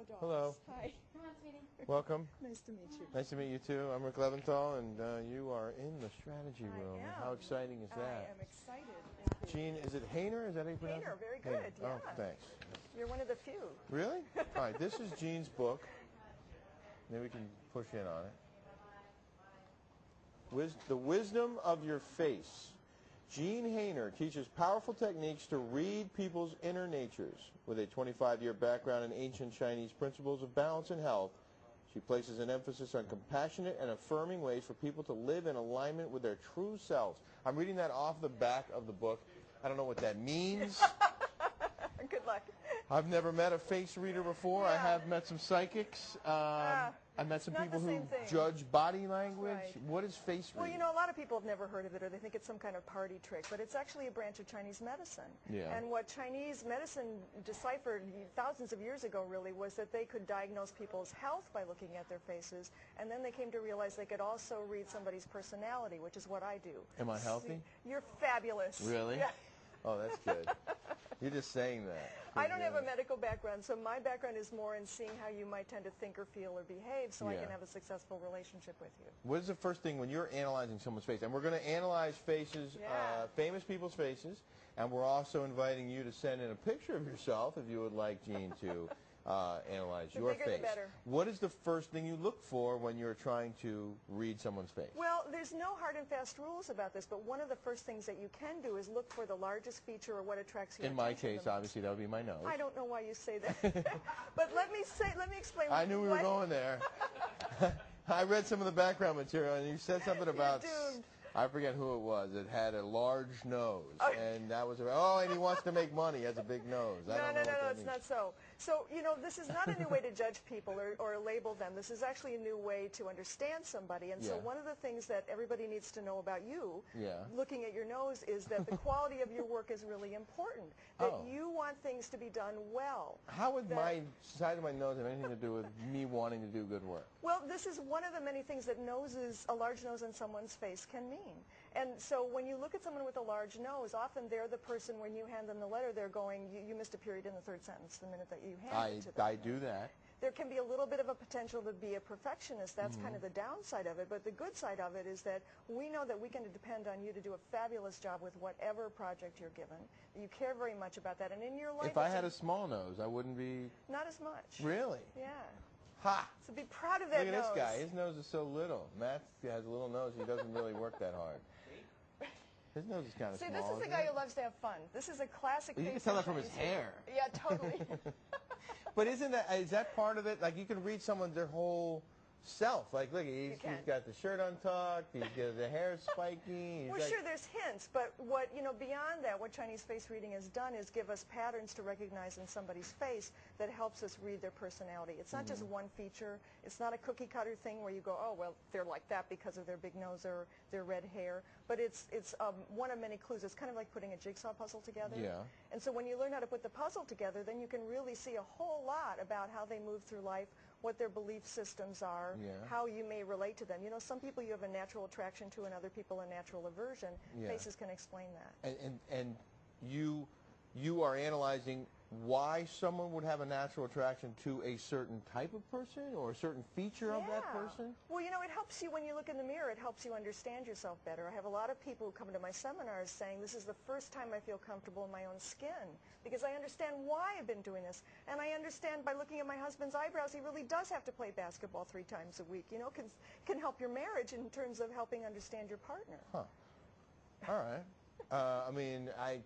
Madoff. Hello. Hi. Come on, sweetie. Welcome. Nice to meet you. Nice to meet you too. I'm Rick Leventhal, and you are in the strategy room. I am. How exciting is that? I am excited. Jean, is it Hayner? Is that how you pronounce Hayner, it? very good. Hayner. Yeah. Oh, thanks. You're one of the few. Really? All right. This is Jean's book. Maybe we can push in on it. The Wisdom of Your Face. Jean Hayner teaches powerful techniques to read people's inner natures. With a 25-year background in ancient Chinese principles of balance and health, she places an emphasis on compassionate and affirming ways for people to live in alignment with their true selves. I'm reading that off the back of the book. I don't know what that means. Good luck. I've never met a face reader before. Yeah. I have met some psychics. I met some people who judge body language. Right. What is face reading? Well, you know, a lot of people have never heard of it, or they think it's some kind of party trick, but it's actually a branch of Chinese medicine. Yeah. And what Chinese medicine deciphered thousands of years ago, really, was that they could diagnose people's health by looking at their faces, and then they came to realize they could also read somebody's personality, which is what I do. Am I healthy? You're fabulous. Really? Yeah. Oh, that's good. You're just saying that. I don't have a medical background, so my background is more in seeing how you might tend to think or feel or behave so I can have a successful relationship with you. What is the first thing when you're analyzing someone's face? And we're going to analyze faces, famous people's faces, and we're also inviting you to send in a picture of yourself if you would like Jean to analyze your bigger face. the better. What is the first thing you look for when you're trying to read someone's face? Well, there's no hard and fast rules about this, but one of the first things that you can do is look for the largest feature or what attracts your In my attention case, the most. obviously, that would be my nose. I don't know why you say that. But let me explain. I knew we were going there. I read some of the background material, and you said something about... You're doomed. I forget who it was. It had a large nose, Oh. and that was and he wants to make money. He has a big nose. I don't know what that It's means. not so. So, you know, this is not a new way to judge people or label them. This is actually a new way to understand somebody. And so one of the things that everybody needs to know about you, looking at your nose, is that the quality of your work is really important, that you want things to be done well. How would my side of my nose have anything to do with me wanting to do good work? Well, this is one of the many things that a large nose on someone's face can mean. And so when you look at someone with a large nose, often they're the person, when you hand them the letter, they're going, you missed a period in the third sentence the minute that you hand it to them. I do that. There can be a little bit of a potential to be a perfectionist. That's kind of the downside of it. But the good side of it is that we know that we can depend on you to do a fabulous job with whatever project you're given. You care very much about that. And in your life... If I had a small nose, I wouldn't be... Not as much. Really? Yeah. Ha! So be proud of that nose. Look at this guy. His nose is so little. Matt has a little nose. He doesn't really work that hard. His nose is kind of small. See, this is a guy who loves to have fun. This is a classic face. You can tell that from his hair. Yeah, totally. But is that part of it? Like, you can read someone, their whole self. Like, look, he's got the shirt untucked, he's got the hair spiky. Well, sure, there's hints, but beyond that, what Chinese face reading has done is give us patterns to recognize in somebody's face that helps us read their personality. It's not just one feature. It's not a cookie-cutter thing where you go, oh, well, they're like that because of their big nose or their red hair. But it's one of many clues. It's kind of like putting a jigsaw puzzle together. Yeah. And so when you learn how to put the puzzle together, then you can really see a whole lot about how they move through life, what their belief systems are, how you may relate to them. You know, some people you have a natural attraction to and other people a natural aversion. Faces can explain that. And you are analyzing why someone would have a natural attraction to a certain type of person or a certain feature of that person? Well, you know, it helps you when you look in the mirror. It helps you understand yourself better. I have a lot of people who come to my seminars saying, this is the first time I feel comfortable in my own skin because I understand why I've been doing this. And I understand by looking at my husband's eyebrows, he really does have to play basketball 3 times a week. You know, can help your marriage in terms of helping understand your partner. Huh. All right. I mean, I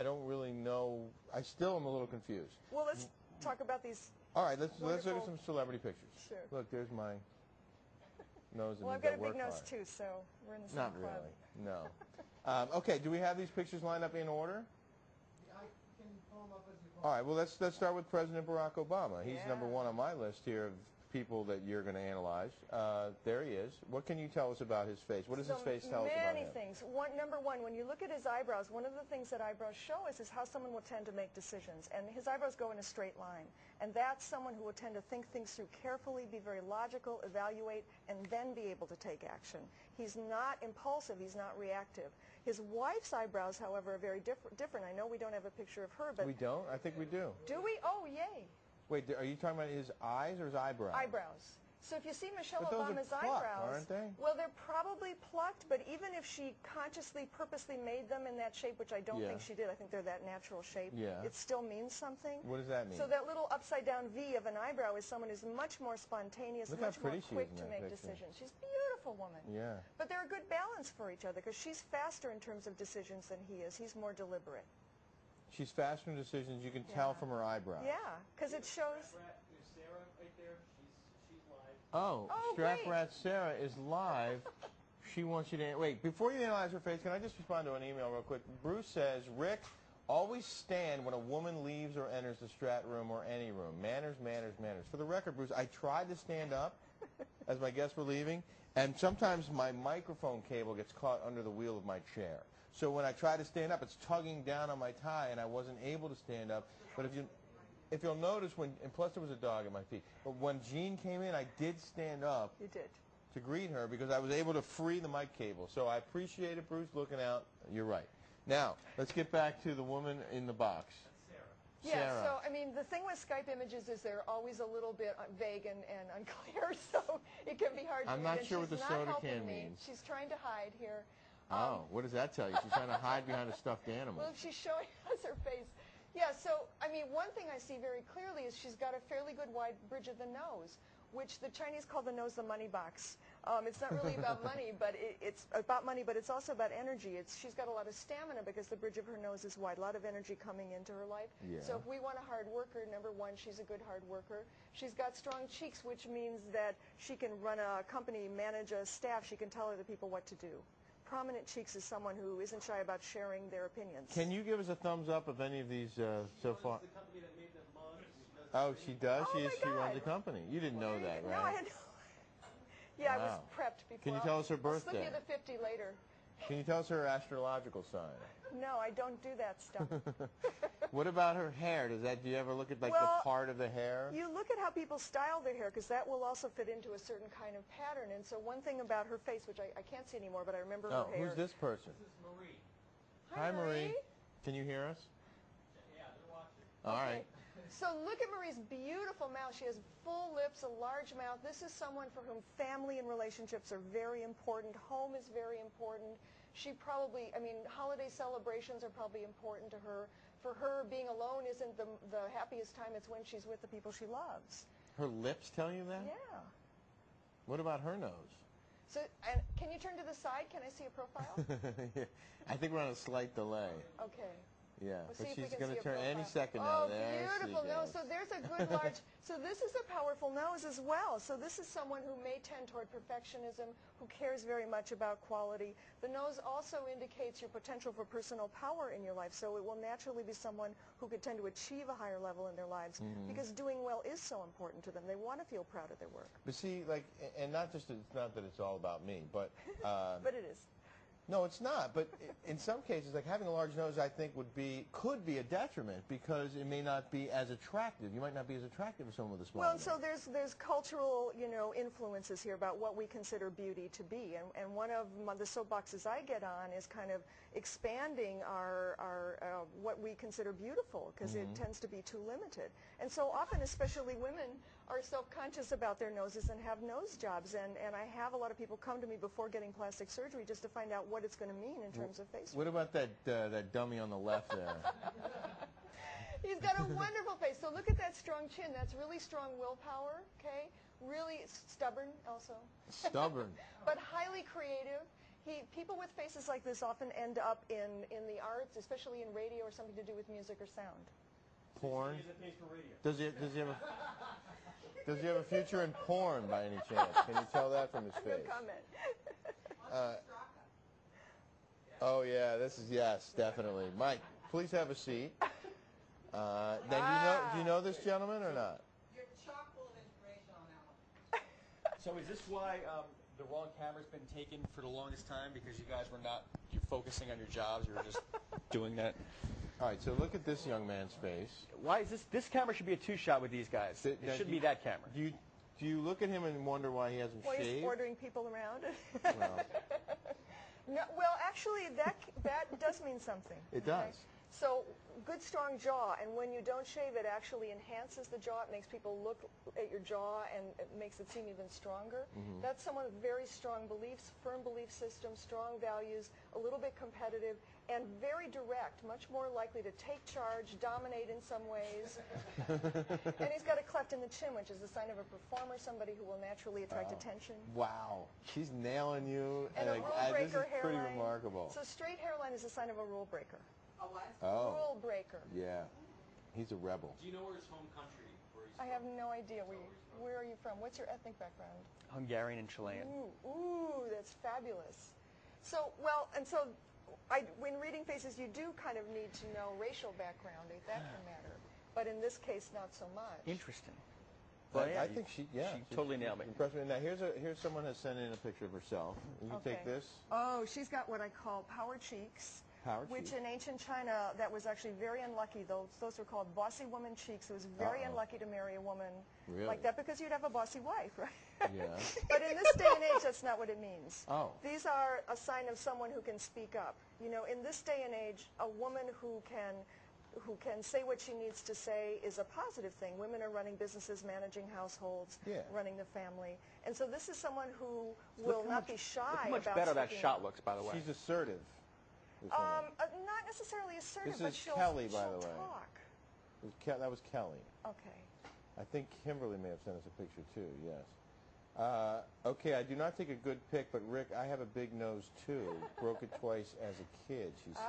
don't really know. I still am a little confused. Well, let's talk about these. All right, let's look at some celebrity pictures. Sure. Look, there's my nose. Well, I've got a big nose too, so we're in the same Not club. really. No. Okay. Do we have these pictures lined up in order? I can pull them up as you go. All right. Well, let's start with President Barack Obama. He's number 1 on my list here of people that you're going to analyze. There he is. What can you tell us about his face? What does his face tell us about him? Many things. Number one, when you look at his eyebrows, one of the things that eyebrows show us is how someone will tend to make decisions. And his eyebrows go in a straight line. And that's someone who will tend to think things through carefully, be very logical, evaluate, and then be able to take action. He's not impulsive. He's not reactive. His wife's eyebrows, however, are very different. I know we don't have a picture of her, but... We don't? I think we do. Do we? Oh, yay. Wait, are you talking about his eyes or his eyebrows? Eyebrows. So if you see Michelle But those are Obama's plucked, eyebrows, aren't they? well, they're probably plucked, but even if she consciously, purposely made them in that shape, which I don't think she did, I think they're that natural shape, it still means something. What does that mean? So that little upside-down V of an eyebrow is someone who's much more spontaneous, much more quick to make decisions. She's a beautiful woman. Yeah. But they're a good balance for each other because she's faster in terms of decisions than he is. He's more deliberate. She's faster in decisions. You can tell from her eyebrows. Yeah, because it shows... There's Sarah right there. She's live. Oh, Strap Rat Sarah is live. She wants you to... Wait, before you analyze her face, can I just respond to an email real quick? Bruce says, Rick, always stand when a woman leaves or enters the Strat room or any room. Manners, manners, manners. For the record, Bruce, I tried to stand up as my guests were leaving, and sometimes my microphone cable gets caught under the wheel of my chair. So when I try to stand up, it's tugging down on my tie, and I wasn't able to stand up. But if you'll notice, and plus there was a dog at my feet, but when Jean came in, I did stand up. You did. To greet her because I was able to free the mic cable. So I appreciate it, Bruce, looking out. You're right. Now, let's get back to the woman in the box. Yeah, Sarah. so, I mean, the thing with Skype images is they're always a little bit vague and unclear, so it can be hard to read. I'm not sure what the soda can means. She's trying to hide here. Oh, what does that tell you? She's trying to hide behind a stuffed animal. Well, she's showing us her face. Yeah, so, I mean, one thing I see very clearly is she's got a fairly good wide bridge of the nose, which the Chinese call the nose the money box. It's not really about money, but it's about money, but it's also about energy. She's got a lot of stamina because the bridge of her nose is wide, a lot of energy coming into her life. Yeah. So if we want a hard worker, number one, she's a good hard worker. She's got strong cheeks, which means that she can run a company, manage a staff. She can tell other people what to do. Prominent cheeks is someone who isn't shy about sharing their opinions. Can you give us a thumbs up of any of these so far? The company that made the mugs. Oh, she does? Oh, She runs a company. You didn't know that, right? No, I had no. Yeah, I was Wow. prepped before. Can you tell us her birthday? I'll slip you the 50 later. Can you tell us her astrological sign? No, I don't do that stuff. What about her hair? Do you ever look at the part of the hair? You look at how people style their hair because that will also fit into a certain kind of pattern. And so one thing about her face, which I can't see anymore, but I remember her hair. Who's this person? This is Marie. Hi, Marie. Can you hear us? Yeah, they're watching. All right. So look at Marie's beautiful mouth. She has full lips, a large mouth. This is someone for whom family and relationships are very important. Home is very important. She probably, I mean, holiday celebrations are probably important to her. For her, being alone isn't the happiest time. It's when she's with the people she loves. Her lips tell you that? Yeah. What about her nose? So, and can you turn to the side? Can I see a profile? Yeah. I think we're on a slight delay. Okay. Yeah, We'll but see if we she's can going see to a turn any profile. second now. Oh, There beautiful she nose. goes. So there's a good large, so this is a powerful nose as well. So this is someone who may tend toward perfectionism, who cares very much about quality. The nose also indicates your potential for personal power in your life. So it will naturally be someone who could tend to achieve a higher level in their lives because doing well is so important to them. They want to feel proud of their work. But see, like, and not just, it's not that it's all about me, but... But it is. No, it's not. But in some cases, like having a large nose, I think could be a detriment because it may not be as attractive. You might not be as attractive as someone with a small nose. Well, so there's cultural, influences here about what we consider beauty to be, and one of the soapboxes I get on is kind of expanding our what we consider beautiful because it tends to be too limited. And so often, especially women, are self-conscious about their noses and have nose jobs, and I have a lot of people come to me before getting plastic surgery just to find out what it's going to mean in terms of face. What about that dummy on the left there? He's got a wonderful face. So look at that strong chin. That's really strong willpower, okay? Really stubborn also. Stubborn. But highly creative. People with faces like this often end up in the arts, especially in radio or something to do with music or sound. Porn? He isn't paid for radio. Does he have a future in porn by any chance? Can you tell that from his No face? comment. Oh yeah, yes, definitely. Mike, please have a seat. Then do you know this gentleman or not? You're chock full of inspiration on that one. So is this why the wrong camera's been taken for the longest time? Because you guys were not focusing on your jobs, you were just doing that? All right, so look at this young man's face. Why is this camera should be a two-shot with these guys? It shouldn't be that camera. Do you look at him and wonder why he hasn't Well, shaved? he's ordering people around. Well, No, well, actually, that does mean something. it does. So good strong jaw, and when you don't shave, it actually enhances the jaw. It makes people look at your jaw, and it makes it seem even stronger. That's someone with very strong beliefs, firm belief system, strong values, a little bit competitive, and very direct, much more likely to take charge, dominate in some ways. And he's got a cleft in the chin, which is a sign of a performer, somebody who will naturally attract attention. Wow. She's nailing you. And a rule this is breaker pretty hairline. remarkable. So straight hairline is a sign of a rule breaker. A what? Oh. Rule breaker. Yeah. He's a rebel. Do you know where his home country? Where he's I from? have no idea. Where are you from? What's your ethnic background? Hungarian and Chilean. Ooh, that's fabulous. So, when reading faces, you do kind of need to know racial background. That can matter. But in this case, not so much. Interesting. I think she totally nailed me. Impressed me. Now here's someone has sent in a picture of herself. You can take this. Oh, she's got what I call power cheeks. Which in ancient China, that was actually very unlucky. Those were called bossy woman cheeks. It was very unlucky to marry a woman like that because you'd have a bossy wife, right? Yeah. But in this day and age, that's not what it means. Oh. These are a sign of someone who can speak up. You know, in this day and age, a woman who can say what she needs to say is a positive thing. Women are running businesses, managing households, running the family. And so this is someone who will not be shy about Look how much better that speaking shot up. looks, by the way. She's assertive. Not necessarily assertive, This but is she'll Kelly, by the way. talk. That was Kelly. Okay. I think Kimberly may have sent us a picture too, yes. Okay, I do not take a good pic, but Rick, I have a big nose too. Broke it twice as a kid, she says.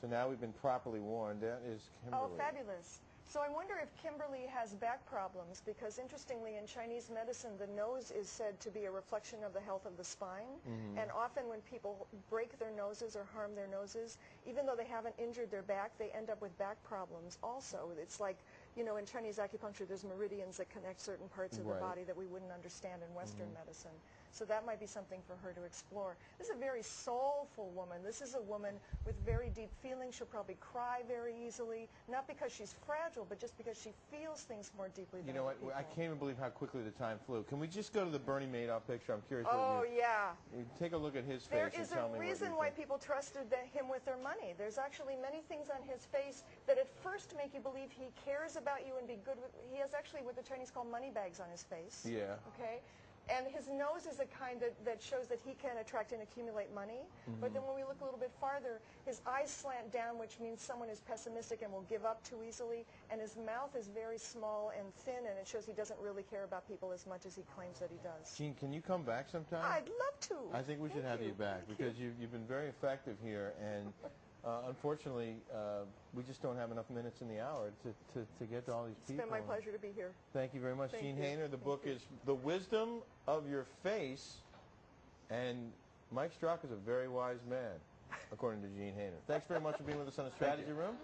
So now we've been properly warned. That is Kimberly. Oh, fabulous. So I wonder if Kimberly has back problems because, interestingly, in Chinese medicine, the nose is said to be a reflection of the health of the spine. And often when people break their noses or harm their noses, even though they haven't injured their back, they end up with back problems also. It's like, you know, in Chinese acupuncture, there's meridians that connect certain parts of the body that we wouldn't understand in Western medicine. So that might be something for her to explore. This is a very soulful woman. This is a woman with very deep feelings. She'll probably cry very easily, not because she's fragile, but just because she feels things more deeply than You know what? other I people. can't even believe how quickly the time flew. Can we just go to the Bernie Madoff picture? I'm curious. Oh, yeah. Take a look at his There face is and tell a me reason what why you think. people trusted him with their money. There's actually many things on his face that at first make you believe he cares about you and be good with. He has actually what the Chinese call money bags on his face. Yeah. Okay. And his nose is a kind that shows that he can attract and accumulate money. But then when we look a little bit farther, his eyes slant down, which means someone is pessimistic and will give up too easily. And his mouth is very small and thin, and it shows he doesn't really care about people as much as he claims that he does. Gene, can you come back sometime? I'd love to. I think we should have you back because you've been very effective here, and unfortunately, we just don't have enough minutes in the hour to get to all these people. It's been my pleasure to be here. Thank you very much, Thank Gene you. Hayner. The book is The Wisdom of Your Face, and Mike Strzok is a very wise man, according to Gene Hayner. Thanks very much for being with us on the Strategy Room.